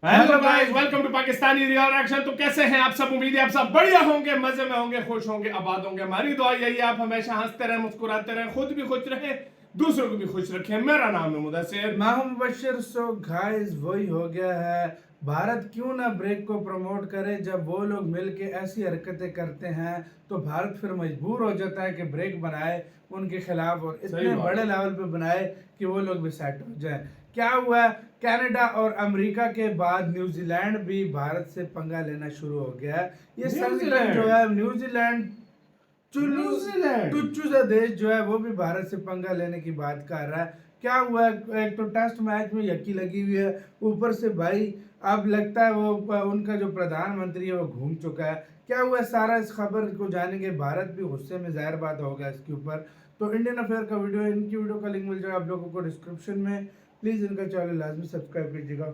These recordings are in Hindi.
Hello guys, welcome to Pakistani reaction. तो कैसे हैं आप सब? उम्मीद है आप सब बढ़िया होंगे, मजे में होंगे, खुश होंगे, आबाद होंगे। हमारी दुआ यही है आप हमेशा हंसते रहें, मुस्कुराते रहें, खुद भी खुश रहें, दूसरों को भी खुश रखें। मेरा नाम है मुदस्सिर, मैं हूं मुबश्शिर। सो गाइस, वही हो गया है। भारत क्यों ना ब्रेक को प्रमोट करे। जब वो लोग मिलके ऐसी हरकतें करते हैं तो भारत फिर मजबूर हो जाता है कि ब्रेक बनाए उनके खिलाफ, और इतने बड़े लेवल पे बनाए कि वो लोग भी सेट हो जाए। क्या हुआ? कनाडा और अमेरिका के बाद न्यूजीलैंड भी भारत से पंगा लेना शुरू हो गया है। ये संगठन जो है न्यूजीलैंड टुच्चू सा देश जो है वो भी भारत से पंगा लेने की बात कर रहा है। क्या हुआ? एक तो टेस्ट मैच में यक्की लगी हुई है, ऊपर से भाई अब लगता है वो उनका जो प्रधानमंत्री है वो घूम चुका है। क्या हुआ? सारा इस खबर को जानेंगे। भारत भी गुस्से में, जाहिर बात होगा इसके ऊपर। तो इंडियन अफेयर का वीडियो, इनकी वीडियो का लिंक मिल जाएगा आप लोगों को डिस्क्रिप्शन में। प्लीज इनका चैनल लाजमी सब्सक्राइब कीजिएगा।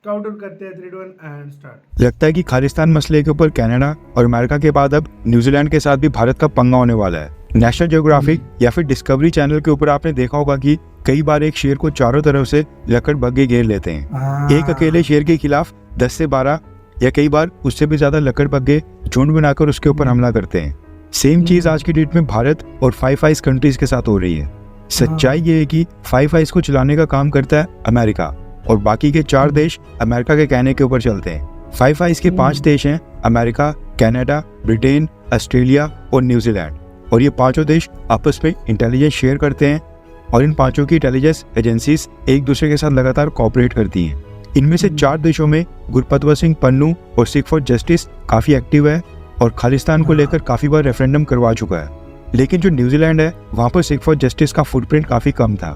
काउंटडाउन करते हैं 3 2 1 एंड स्टार्ट। लगता है कि खालिस्तान मसले के ऊपर कनाडा और अमेरिका के बाद अब न्यूजीलैंड के साथ भी भारत का पंगा होने वाला है। नेशनल ज्योग्राफिक या फिर डिस्कवरी चैनल के ऊपर आपने देखा होगा कि कई बार एक शेर को चारों तरफ से लकड़ बग्घे घेर लेते हैं। एक अकेले शेर के खिलाफ 10 से 12 या कई बार उससे भी ज्यादा लकड़ बग्घे झुंड बनाकर उसके ऊपर हमला करते हैं। सेम चीज आज की डेट में भारत और 5 आइज कंट्रीज के साथ हो रही है। सच्चाई ये है कि 5 आइज को चलाने का काम करता है अमेरिका, और बाकी के 4 देश अमेरिका के कहने के ऊपर चलते हैं। 5 आइज के 5 देश हैं अमेरिका, कनाडा, ब्रिटेन, ऑस्ट्रेलिया और न्यूजीलैंड, और ये पांचों देश आपस में इंटेलिजेंस शेयर करते हैं, और इन पांचों की इंटेलिजेंस एजेंसीज एक दूसरे के साथ लगातार कोऑपरेट करती हैं। इनमें से 4 देशों में गुरपतवंत सिंह पन्नू और सिख फॉर जस्टिस काफी एक्टिव है और खालिस्तान को लेकर काफी बार रेफरेंडम करवा चुका है। लेकिन जो न्यूजीलैंड है वहां पर सिख फॉर जस्टिस का फुटप्रिंट काफी कम था।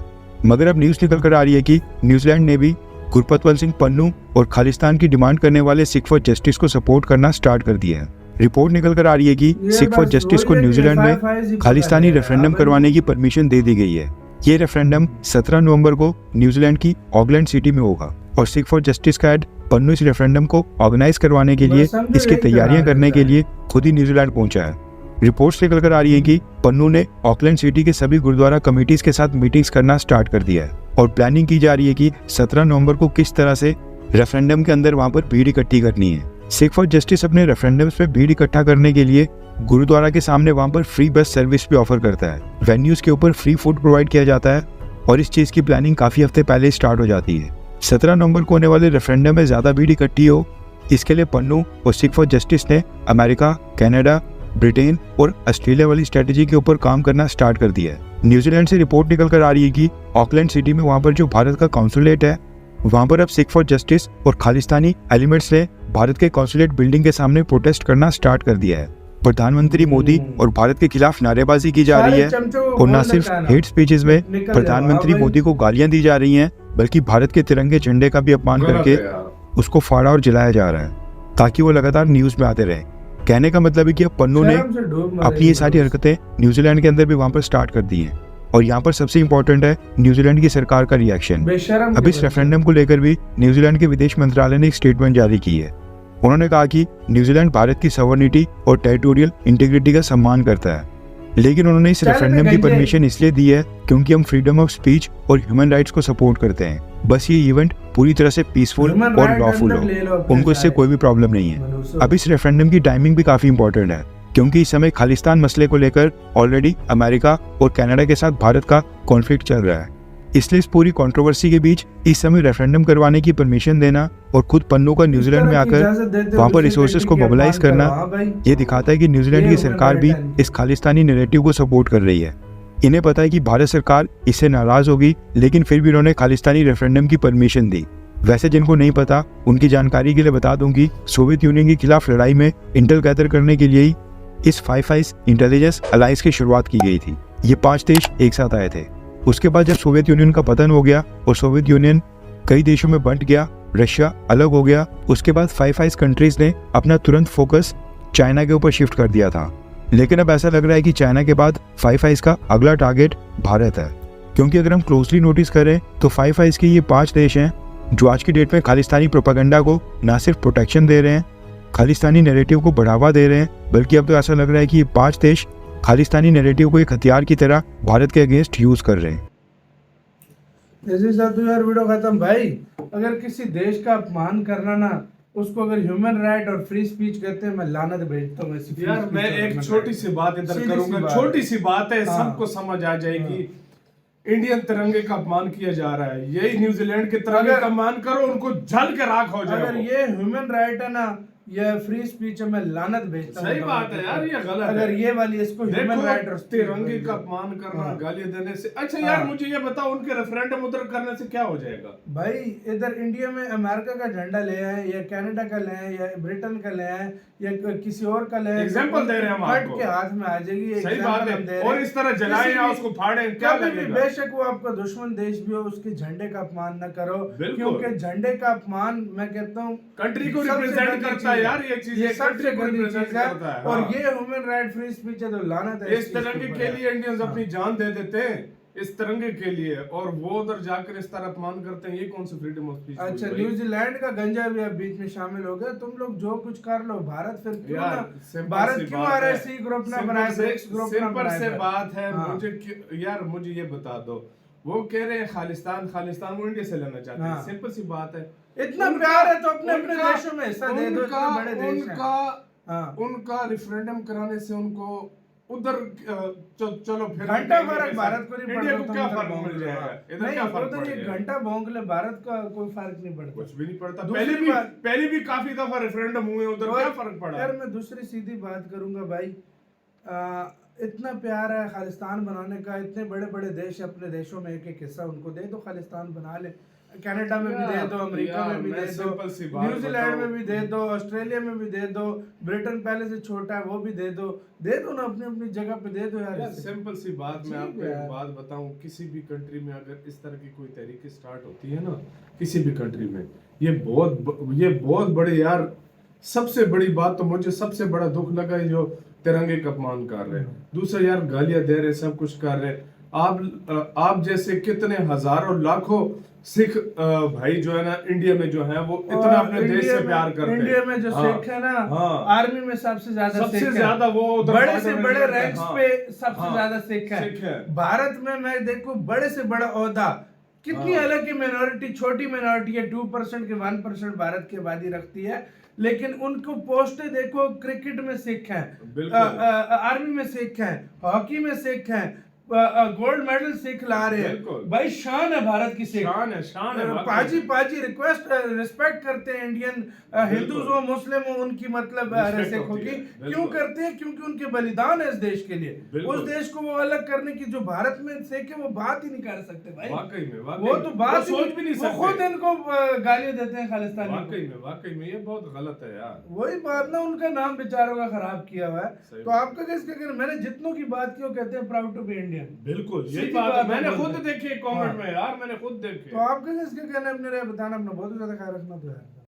मगर अब न्यूज निकल कर आ रही है कि न्यूजीलैंड ने भी गुरपतवंत सिंह पन्नू और खालिस्तान की डिमांड करने वाले सिख फॉर जस्टिस को सपोर्ट करना स्टार्ट कर दिया है। रिपोर्ट निकल कर आ रही है कि सिख फॉर जस्टिस को न्यूजीलैंड में खालिस्तानी रेफरेंडम करवाने की परमिशन दे दी गई है। ये रेफरेंडम 17 नवंबर को न्यूजीलैंड की ऑकलैंड सिटी में होगा, और सिख फॉर जस्टिस का हेड पन्नू इस रेफरेंडम को ऑर्गेनाइज करवाने के लिए, इसकी तैयारियां करने के लिए खुद ही न्यूजीलैंड पहुंचा है। रिपोर्ट्स निकल कर आ रही है कि पन्नू ने ऑकलैंड सिटी के सभी गुरुद्वारा कमेटीज के साथ मीटिंग्स करना स्टार्ट कर दिया है, और प्लानिंग की जा रही है कि 17 नवंबर को किस तरह से रेफरेंडम के अंदर वहां पर भीड़ इकट्ठी करनी है। सिख फॉर जस्टिस अपने रेफरेंडम्स पे भीड़ इकट्ठा करने के लिए गुरुद्वारा के सामने वहां पर फ्री बस सर्विस भी ऑफर करता है। वेन्यूज के ऊपर फ्री फूड प्रोवाइड किया जाता है, और इस चीज की प्लानिंग काफी हफ्ते पहले स्टार्ट हो जाती है। 17 नवंबर को होने वाले रेफरेंडम में ज्यादा भीड़ इकट्ठी हो, इसके लिए पन्नू और सिख फॉर जस्टिस ने अमेरिका, कनाडा, ब्रिटेन और ऑस्ट्रेलिया वाली स्ट्रेटेजी के ऊपर काम करना स्टार्ट कर दिया है। न्यूजीलैंड से रिपोर्ट निकल कर आ रही है कि ऑकलैंड सिटी में वहां पर जो भारत का कॉन्सुलेट है, वहां पर अब सिख फॉर जस्टिस और खालिस्तानी एलिमेंट्स ने भारत के कॉन्सुलेट बिल्डिंग के सामने प्रोटेस्ट करना स्टार्ट कर दिया है। प्रधानमंत्री मोदी और भारत के खिलाफ नारेबाजी की जा रही है, और न सिर्फ हेट स्पीचेस में प्रधानमंत्री मोदी को गालियां दी जा रही हैं, बल्कि भारत के तिरंगे झंडे का भी अपमान करके उसको फाड़ा और जलाया जा रहा है, ताकि वो लगातार न्यूज में आते रहे। कहने का मतलब है कि अब पन्नू ने अपनी ये सारी हरकतें न्यूजीलैंड के अंदर भी वहां पर स्टार्ट कर दी हैं। और यहाँ पर सबसे इम्पोर्टेंट है न्यूजीलैंड की सरकार का रिएक्शन। अब इस रेफरेंडम को लेकर भी न्यूजीलैंड के विदेश मंत्रालय ने एक स्टेटमेंट जारी की है। उन्होंने कहा कि न्यूजीलैंड भारत की सॉवरेनिटी और टेरिटोरियल इंटीग्रिटी का सम्मान करता है, लेकिन उन्होंने इस रेफरेंडम की परमिशन इसलिए दी है क्योंकि हम फ्रीडम ऑफ स्पीच और ह्यूमन राइट्स को सपोर्ट करते हैं। बस ये इवेंट पूरी तरह से पीसफुल और लॉफुल हो, उनको इससे कोई भी प्रॉब्लम नहीं है। अब इस रेफरेंडम की टाइमिंग भी काफी इंपॉर्टेंट है, क्योंकि इस समय खालिस्तान मसले को लेकर ऑलरेडी अमेरिका और कनाडा के साथ भारत का कॉन्फ्लिक्ट चल रहा है। इसलिए इस पूरी कंट्रोवर्सी के बीच इस समय रेफरेंडम करवाने की परमिशन देना और खुद पन्नू का न्यूजीलैंड में आकर वहां पर रिसोर्सेज को मोबिलाइज करना, ये दिखाता है कि न्यूजीलैंड की सरकार भी इस खालिस्तानी नैरेटिव को सपोर्ट कर रही है। इन्हें पता है कि भारत सरकार इससे नाराज होगी, लेकिन फिर भी उन्होंने खालिस्तानी रेफरेंडम की परमिशन दी। वैसे जिनको नहीं पता उनकी जानकारी के लिए बता दूं कि सोवियत यूनियन के खिलाफ लड़ाई में इंटेल गैदर करने के लिए ही इस 5 आइज इंटेलिजेंस अलायंस की शुरुआत की गई थी। ये 5 देश एक साथ आए थे। उसके बाद जब सोवियत यूनियन का पतन हो गया और सोवियत यूनियन कई देशों में बंट गया, रशिया अलग हो गया, उसके बाद 5 आइज कंट्रीज ने अपना तुरंत फोकस चाइना के ऊपर शिफ्ट कर दिया था। लेकिन अब ऐसा लग रहा है कि चाइना के बाद 5 आइज का अगला टारगेट भारत है, क्योंकि अगर हम क्लोजली नोटिस करें तो 5 आइज के ये 5 देश हैं जो आज की डेट में खालिस्तानी प्रोपेगेंडा को न सिर्फ प्रोटेक्शन दे रहे हैं, खालिस्तानी नैरेटिव को बढ़ावा दे रहे हैं, बल्कि अब तो ऐसा लग रहा है कि ये 5 देश खालिस्तानी नैरेटिव को एक हथियार की तरह भारत के अगेंस्ट यूज कर रहे हैं। इसी साथ तो यार वीडियो खत्म भाई। अगर किसी देश का अपमान करना ना, उसको अगर ह्यूमन राइट और फ्री स्पीच कहते हैं, मैं लानत भेजता हूँ ऐसी। यार मैं एक छोटी सी बात इधर करूंगा, छोटी सी बात है, सबको समझ आ जाएगी। इंडियन तिरंगे का अपमान किया जा रहा है, यही न्यूजीलैंड के तिरंगे का अपमान करो, उनको जल के राख हो जाए। अगर ये ह्यूमन राइट है ना, ये फ्री स्पीच है, मैं लानत भेजता हूँ। सही बात है यार, ये गलत अगर है। ये वाली इसको ह्यूमन राइट और तिरंगे का अपमान करना, गाली देने से अच्छा यार मुझे ये बताओ, उनके रेफरेंडम उधर करने से क्या हो जाएगा? भाई इधर इंडिया में अमेरिका का झंडा ले आए या कनाडा का ले आए या ब्रिटेन का ले आए या किसी और का ले आए, एग्जांपल दे रहे हैं हम आपको, के हाथ में आ जाएगी। सही बात है। और इस तरह जलाएं या उसको फाड़ें, क्या लगेगा? बेशक वो आपका दुश्मन देश भी हो, उसके झंडे का अपमान न करो, क्योंकि झंडे का अपमान मैं कहता हूँ कंट्री को रिप्रेजेंट करता है यार, ये चीज सबसे गंदी चीज है। और हाँ। ये ह्यूमन राइट फ्री स्पीच है तो लानत है। इस तिरंगे के लिए इंडियंस अपनी जान दे देते हैं, इस तिरंगे के लिए, और वो उधर जाकर इस तरह अपमान करते हैं, ये कौन सी फ्रीडम ऑफ स्पीच? अच्छा न्यूजीलैंड का गंजा भी अब बीच में शामिल हो गया। तुम लोग जो कुछ कर लो, भारत फिर क्यों ना, भारत क्यों आ रहा है सी ग्रुप ना बनाए, ब्रिक्स ग्रुप ना बनाए? सिंपल से बात है। मुझे यार मुझे ये बता दो, वो कह रहे हैं खालिस्तान वो इंडिया से लेना चाहते हैं, सिंपल सी बात है। इतना प्यार है तो अपने अपने देशों में हिस्सा दे दो, इतने बड़े देश हैं। उनका रेफरेंडम कराने से उनको उधर चलो फिर घंटा फर्क भारत को नहीं इंडिया को क्या फर्क मिल जाएगा? इधर क्या फर्क पड़ेगा? घंटा भोंक ले, भारत का कोई फर्क नहीं पड़ता, कुछ भी नहीं पड़ता। पहले भी काफी दफा रेफरेंडम हुए, उधर क्या फर्क पड़ा? यार मैं दूसरी सीधी बात करूंगा भाई, इतना प्यार है खालिस्तान बनाने का, इतने बड़े बड़े देश अपने देशों में एक एक हिस्सा उनको दे दो, खालिस्तान बना ले। कनाडा में भी दे दो, अमेरिका में भी दे दो, न्यूजीलैंड में भी दे दो, ऑस्ट्रेलिया में भी दे दो, ब्रिटेन पहले से छोटा है वो भी दे दो ना, अपनी अपनी जगह पे दे दो यार। सिंपल सी बात, मैं आपको एक बात बताऊं, किसी भी कंट्री में अगर इस तरह की कोई तहरीक स्टार्ट होती है ना, किसी भी कंट्री में, ये बहुत बड़ी यार, सबसे बड़ी बात तो मुझे सबसे बड़ा दुख लगा है जो तिरंगे का अपमान कर रहे हैं। दूसरा यार गालियां दे रहे, सब कुछ कर रहे। आप जैसे कितने हजारों लाखों सिख भाई जो है ना इंडिया में जो है, वो इतना अपने देश से प्यार करते हैं। इंडिया में जो सिख है ना, आर्मी में सबसे ज्यादा वो बड़े से बड़े रैंक्स पे सबसे ज्यादा सिख है। भारत में मैं देखो बड़े से बड़ा ओहदा, कितनी अलग की मिनोरिटी, छोटी मिनोरिटी है, 2% के 1% भारत की आबादी रखती है, लेकिन उनको पोस्टें देखो, क्रिकेट में सिख हैं, आर्मी में सिख हैं, हॉकी में सिख हैं, गोल्ड मेडल सिख ला रहे हैं भाई। शान है भारत की सिख, शान है। पाजी रिस्पेक्ट करते हैं इंडियन हिंदूज हो, मुस्लिम हो, उनकी मतलब सिखों की क्यों करते हैं? क्योंकि उनके बलिदान है इस देश के लिए। उस देश को वो अलग करने की जो भारत में सिख है वो बात ही नहीं कर सकते भाई, वाकई में वो तो बात सोच भी नहीं सकते। वो खुद इनको गालियां देते हैं खालिस्तानी, वाकई में ये बहुत गलत है यार। वही बात ना, उनका नाम बेचारों का खराब किया हुआ है। तो आपका किसका कहना? मैंने जितनों की बात की वो कहते हैं प्राउड टू बी इंडियन। बिल्कुल यही बात मैंने खुद देखी कमेंट में यार, मैंने खुद देखी। तो आपका किसका कहना है? अपने बताना, अपना बहुत ज्यादा ख्याल रखना तो यार।